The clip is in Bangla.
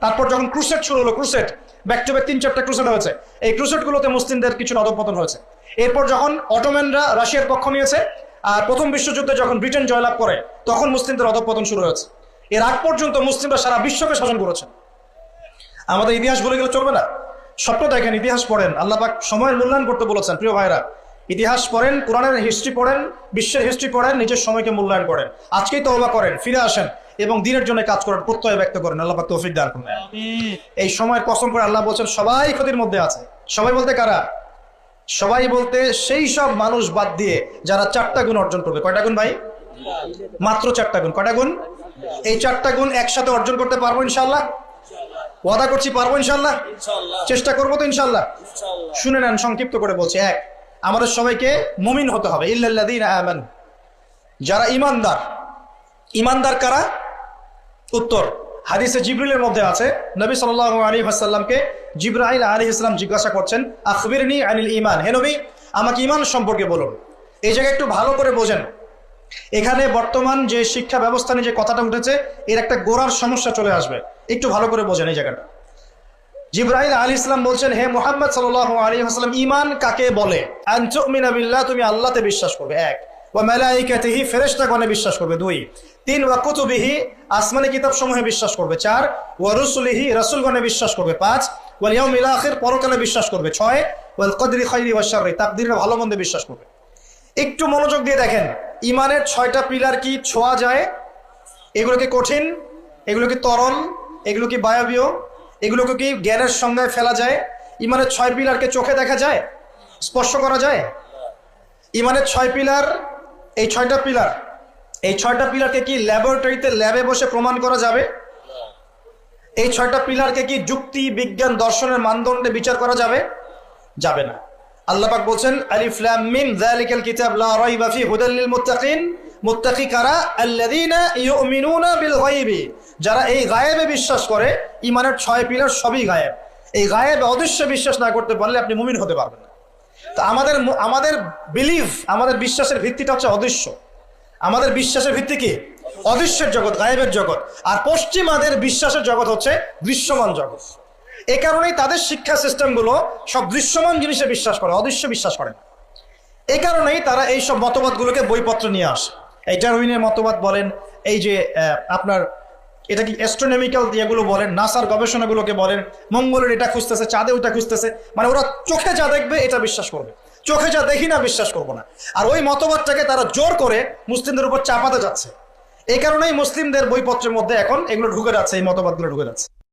তারপর যখন ক্রুসেড শুরু হলো, ক্রুসেড ব্যাক টু ব্যাক 3-4টা ক্রুসেড হয়েছে, এই ক্রুসেডগুলোতে মুসলিমদের কিছু অধঃপতন হয়েছে। এরপর যখন অটোম্যানরা রাশিয়ার পক্ষ নিয়েছে আর প্রথম বিশ্বযুদ্ধে যখন ব্রিটেন জয়লাভ করে, তখন মুসলিমদের অধঃপতন শুরু হয়েছে। এর আগ পর্যন্ত মুসলিমরা সারা বিশ্বকে শাসন করেছে। আমাদের ইতিহাস বলে গেলে চলবে না। স্বপ্ন দেখেন, ইতিহাস পড়েন, আল্লাহ পাক সময়ের মূল্যায়ন করতে বলেছেন। প্রিয় ভাইরা, ইতিহাস পড়েন, কোরআনের হিস্ট্রি পড়েন, বিশ্বের হিস্ট্রি পড়েন, নিজের সময়কে মূল্যায়ন করেন। আজকেই তওবা করেন, ফিরে আসেন এবং দিনের জন্য কাজ করেন, প্রত্যয় ব্যক্ত করেন। আল্লাহ পাক তৌফিক দান করুন। এই সময়ের কসম করে আল্লাহ বলছেন সবাই ক্ষতির মধ্যে আছে। সবাই বলতে কারা? সবাই বলতে সেই সব মানুষ বাদ দিয়ে যারা 4টা গুণ অর্জন করবে। কয়টা গুণ ভাই? মাত্র 4টা গুণ। কয়টা গুণ? এই 4টা গুণ একসাথে অর্জন করতে পারবো ইনশাআল্লাহ? ওয়াদা করছি পারবো ইনশাআল্লাহ? চেষ্টা করবো তো ইনশাআল্লাহ? শুনে নেন, সংক্ষিপ্ত করে বলছি। এক, আমাদের সবাইকে মুমিন হতে হবে। ইল্লাল্লাযীনা আমানু, যারা ঈমানদার। ঈমানদার কারা? উত্তর হাদিসে জিবরিলের মধ্যে আছে, নবী সাল্লাল্লাহু আলাইহি ওয়াসাল্লামকে জিবরাইল আলাইহিস সালাম জিজ্ঞাসা করছেন, আখবিরনি আনিল ঈমান, হে নবী আমাকে ঈমান সম্পর্কে বলুন। এই জায়গায় একটু ভালো করে বোঝেন, এখানে বর্তমান যে শিক্ষা ব্যবস্থা নিয়ে যে কথাটা উঠেছে, এর একটা গোড়ার সমস্যা চলে আসবে। একটু ভালো করে বোঝেন এই জায়গাটা। জিবরাইল আলাইহিস সালাম বলছেন, হে মুহাম্মদ সাল্লাল্লাহু আলাইহি ওয়াসাল্লাম, ঈমান কাকে বলে? আন তুমিনা বিল্লাহ, তুমি আল্লাহতে বিশ্বাস করবে। এক, ওয়া মালাইকাতিহি, ফেরেশতাগণে বিশ্বাস করবে। দুই, তিন, ওয়া কুতুবিহি, আসমানি কিতাব সমূহে বিশ্বাস করবে। চার, ওয়া রুসুলিহি, রাসূলগণে বিশ্বাস করবে। পাঁচ, ওয়াল ইয়াউমিল আখির, পরকালে বিশ্বাস করবে। ছয়, ওয়াল কদরি খাইরি ওয়া শাররি, তাকদীরের ভালো মন্দে বিশ্বাস করবে। একটু মনোযোগ দিয়ে দেখেন, ঈমানের 6টা পিলার কি ছোঁয়া যায়? এগুলো কি কঠিন? এগুলো কি তরল? এগুলো কি বায়বীয়? এগুলোকে কি জ্ঞানের সংজ্ঞায় ফেলা যায়? ঈমানের 6 পিলারকে চোখে দেখা যায়? স্পর্শ করা যায়? ঈমানের 6 পিলার, এই 6টা পিলার, এই 6টা পিলারকে কি ল্যাবরেটরিতে ল্যাবে বসে প্রমাণ করা যাবে? এই 6টা পিলারকে কি যুক্তি, বিজ্ঞান, দর্শনের মানদণ্ডে বিচার করা যাবে? যাবে না। আল্লাহ পাক বলছেন, আলিফ লাম মিম যালিকাল কিতাব লা রাইবা ফি হুদাল লিল মুত্তাকিন। মুত্তাকি কারা? আল্লাযীনা ইউমিনুনা বিল গায়বি, যারা এই গায়েবে বিশ্বাস করে। ঈমানের 6 পিলার সবই গায়েব। এই গায়েবে অদৃশ্য বিশ্বাস না করতে পারলে আপনি মুমিন হতে পারবেন না। তো আমাদের বিলিভ, আমাদের বিশ্বাসের ভিত্তিটা হচ্ছে অদৃশ্য। আমাদের বিশ্বাসের ভিত্তি কি? অদৃশ্যের জগৎ, গায়েবের জগৎ। আর পশ্চিমাদের বিশ্বাসের জগৎ হচ্ছে দৃশ্যমান জগৎ। এ কারণেই তাদের শিক্ষা সিস্টেমগুলো সব দৃশ্যমান জিনিসে বিশ্বাস করে, অদৃশ্য বিশ্বাস করে না। এই কারণেই তারা এই সব মতবাদগুলোকে বইপত্র নিয়ে আসে। এই ডারউইনের মতবাদ বলেন, এই যে আপনার এটা কি অ্যাস্ট্রোনমিক্যাল যেগুলো বলেন, নাসার গবেষণাগুলোকে বলেন, মঙ্গলের এটা খুঁজতেছে, চাঁদে ওটা খুঁজতেছে, মানে ওরা চোখে যা দেখবে এটা বিশ্বাস করবে, চোখে যা দেখি না বিশ্বাস করবো না। আর ওই মতবাদটাকে তারা জোর করে মুসলিমদের উপর চাপাতে যাচ্ছে। এই কারণেই মুসলিমদের বইপত্রের মধ্যে এখন এগুলো ঢুকে যাচ্ছে, এই মতবাদগুলো ঢুকে যাচ্ছে।